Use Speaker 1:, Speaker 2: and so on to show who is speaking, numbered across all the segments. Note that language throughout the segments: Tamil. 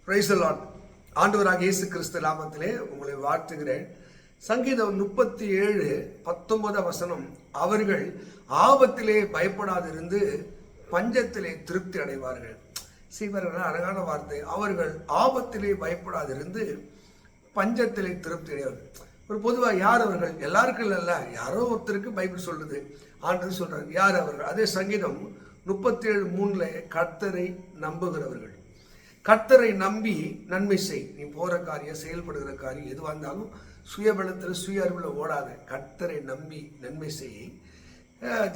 Speaker 1: Praise the Lord. ஆண்டவராக இயேசு கிறிஸ்து நாமத்திலே உங்களை வாழ்த்துகிறேன். சங்கீதம் 37:19 அவர்கள் ஆபத்திலே பயப்படாதிருந்து பஞ்சத்திலே திருப்தி அடைவார்கள். சீவர்கள் அழகான வார்த்தை. அவர்கள் ஆபத்திலே பயப்படாதிருந்து பஞ்சத்திலே திருப்தி அடைவார்கள். ஒரு பொதுவாக யார் அவர்கள்? எல்லாருக்கும் இல்ல, யாரோ ஒருத்தருக்கு பைபிள் சொல்றது. ஆண்டவர் சொல்றாரு யார் அவர்கள்? அதே சங்கீதம் 37:3 கர்த்தரை நம்புகிறவர்கள். கர்த்தரை நம்பி நன்மை செய். நீ போற காரியம், செயல்படுகிற காரியம் எதுவாக இருந்தாலும் சுயபலத்தில் சுய அறிவில் ஓடாத. கர்த்தரை நம்பி நன்மை செய்.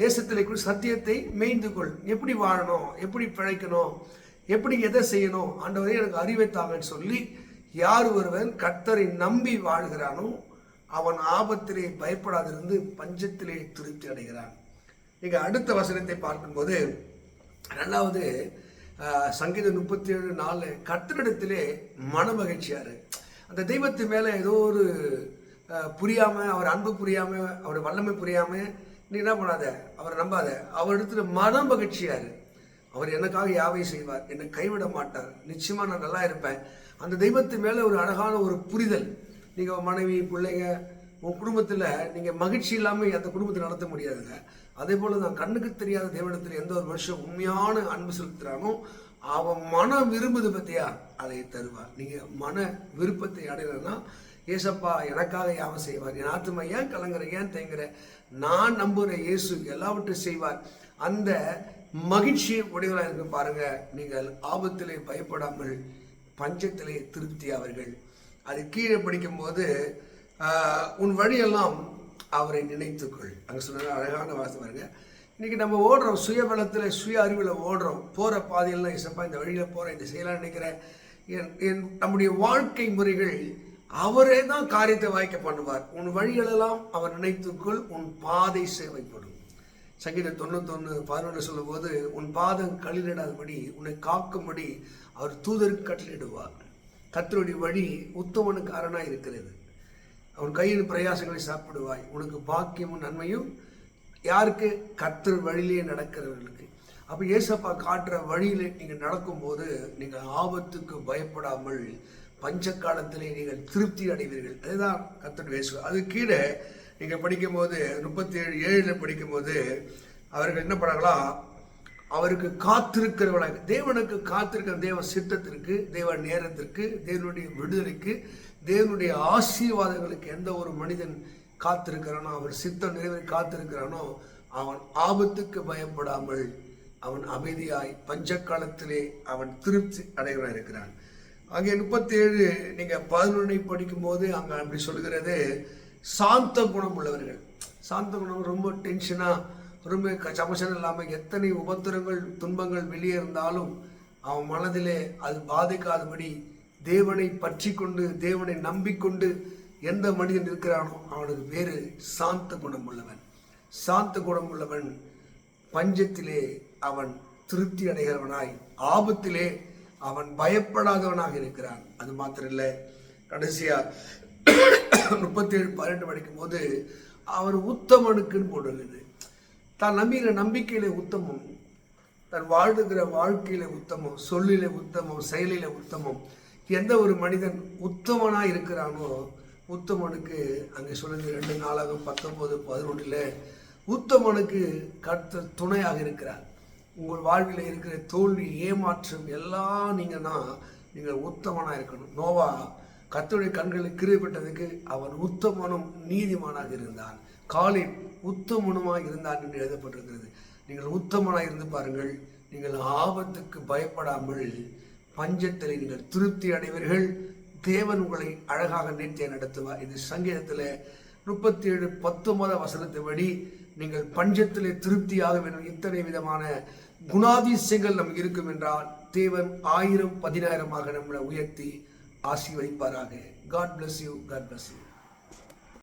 Speaker 1: தேசத்தில் கூட சத்தியத்தை மேய்ந்து கொள். எப்படி வாழணும், எப்படி பிழைக்கணும், எப்படி எதை செய்யணும், ஆண்டவரே எனக்கு அறிவை தாங்கன்னு சொல்லி யார் ஒருவன் கர்த்தரை நம்பி வாழ்கிறானோ அவன் ஆபத்திலே பயப்படாதிருந்து பஞ்சத்திலே திருப்தி அடைகிறான். நீங்க அடுத்த வசனத்தை பார்க்கும்போது ரெண்டாவது சங்கீதம் 37:4 கர்த்தரிடத்திலே மன மகிழ்ச்சியாரு. அந்த தெய்வத்து மேலே ஏதோ ஒரு புரியாம, அவர் அன்பு புரியாம, அவர் வல்லமை புரியாம நீ என்ன பண்ணாத, அவரை நம்பாத. அவர் இடத்துல மன மகிழ்ச்சியாரு. அவர் எனக்காக யாவை செய்வார், என்னை கைவிட மாட்டார், நிச்சயமா நான் நல்லா இருப்பேன். அந்த தெய்வத்து மேலே ஒரு அழகான ஒரு புரிதல். நீங்கள் மனைவி பிள்ளைங்க உன் குடும்பத்தில் நீங்கள் மகிழ்ச்சி இல்லாமல் அந்த குடும்பத்தை நடத்த முடியாதுங்க. அதே போல் தான் கண்ணுக்கு தெரியாத தேவனிடத்தில் எந்த ஒரு வருஷம் உண்மையான அன்பு செலுத்துகிறானோ அவன் மனம் விரும்புது பற்றியா அதை தருவார். நீங்கள் மன விருப்பத்தை அடையலைன்னா ஏசப்பா எனக்காக யாவை செய்வார், என் ஆத்துமா ஏன் கலங்குற, ஏன் தேங்குற, நான் நம்புகிற இயேசு எல்லாவற்றையும் செய்வார். அந்த மகிழ்ச்சியை உடையவராக இருக்க பாருங்க. நீங்கள் ஆபத்திலே பயப்படாமல் பஞ்சத்திலே திருப்தி அவர்கள். அது கீழே படிக்கும்போது உன் வழியெல்லாம் அவரை நினைத்துக்கொள். அங்கே சொன்ன அழகான வார்த்தை பாருங்க. இன்னைக்கு நம்ம ஓடுறோம், சுயபலத்தில் சுய அறிவில் ஓடுறோம். போகிற பாதையெல்லாம் இசப்பா இந்த வழியில் போகிறேன், இந்த செய்யலாம்னு நினைக்கிறேன். நம்முடைய வாழ்க்கை முறைகள் அவரே தான் காரியத்தை வாய்க்க பண்ணுவார். உன் வழிகளெல்லாம் அவர் நினைத்துக்கொள், உன் பாதை சேவைப்படும். சங்கீதம் 91:11 சொல்லும் போது உன் பாதம் கலிலிடாதபடி உன்னை காக்கும்படி அவர் தூதருக்கு கட்டளையிடுவார். கர்த்தருடைய வழி உத்தமனுக்கு அரணாய் இருக்கிறது. அவன் கையின் பிரயாசங்களை சாப்பிடுவாய். உனக்கு பாக்கியமும் நன்மையும் யாருக்கு? கர்த்தர் வழியிலே நடக்கிறவர்களுக்கு. அப்போ ஏசப்பா காட்டுற வழியிலே நீங்கள் நடக்கும்போது நீங்கள் ஆபத்துக்கு பயப்படாமல் பஞ்ச காலத்திலே நீங்கள் திருப்தி அடைவீர்கள். அதுதான் கர்த்தர் பேசுவார். அது கீழே நீங்கள் படிக்கும்போது 37:7 படிக்கும்போது அவர்கள் என்ன பண்ணாங்களா? அவருக்கு காத்திருக்கிறவளாக, தேவனுக்கு காத்திருக்கிற தேவ சித்தத்திற்கு, தேவ நேரத்திற்கு, தேவனுடைய விடுதலைக்கு, தேவனுடைய ஆசீர்வாதங்களுக்கு எந்த ஒரு மனிதன் காத்திருக்கிறானோ, அவர் சித்தம் நிறைவேறி காத்திருக்கிறானோ அவன் ஆபத்துக்கு பயப்படாமல் அவன் அமைதியாய் பஞ்ச காலத்திலே அவன் திருப்தி அடைவனாக இருக்கிறான். அங்கே 37 நீங்கள் 11 படிக்கும்போது அங்கே அப்படி சொல்கிறது சாந்த குணம் உள்ளவர்கள். சாந்த குணம் ரொம்ப டென்ஷனாக, ரொம்ப சமசனம் இல்லாமல் எத்தனை உபத்திரங்கள் துன்பங்கள் வெளியே இருந்தாலும் அவன் மனதிலே அது பாதிக்காதபடி தேவனை பற்றி கொண்டு தேவனை நம்பிக்கொண்டு எந்த மனிதன் இருக்கிறானோ அவனுக்கு வேறு சாந்த குணம் உள்ளவன். சாந்த குணம் உள்ளவன் பஞ்சத்திலே அவன் திருப்தி அடைகிறவனாய், ஆபத்திலே அவன் பயப்படாதவனாக இருக்கிறான். அது மாத்திரம் இல்லை, கடைசியா 37:12 படிக்கும் போது அவர் உத்தமனுக்குன்னு போடுகிறது. தான் நம்புகிற நம்பிக்கையிலே உத்தமம், தன் வாழ்கிற வாழ்க்கையில உத்தமம், சொல்லிலே உத்தமம், செயலில உத்தமம். எந்த ஒரு மனிதன் உத்தமனா இருக்கிறானோ உத்தமனுக்கு அங்கே சொல்லுங்க 2 நாளாகும் 19:11 உத்தமனுக்கு கர்த்தர் துணையாக இருக்கிறார். உங்கள் வாழ்வில் இருக்கிற தோல்வி, ஏமாற்றம் எல்லாம் நீங்கள் உத்தமனா இருக்கணும். நோவா கர்த்தருடைய கண்களில் கிருபைப்பட்டதுக்கு அவன் உத்தமனும் நீதிமானாக இருந்தான். காலேப் உத்தமனுமாய் இருந்தான் என்று எழுதப்பட்டிருக்கிறது. நீங்கள் உத்தமனாக இருந்து பாருங்கள். நீங்கள் ஆபத்துக்கு பயப்படாமல் பஞ்சத்தில் நீங்கள் திருப்தி அடைவீர்கள். தேவன் உங்களை அழகாக நேர்த்தியை நடத்துவார். இது சங்கீதத்தில் 37:19 படி நீங்கள் பஞ்சத்திலே திருப்தியாக வேண்டும். இத்தனை விதமான குணாதிசயங்கள் நமக்கு இருக்கும் என்றால் தேவன் 1000 10,000 நம்மளை உயர்த்தி ஆசீர்வதிப்பாராக. God bless you. God bless you.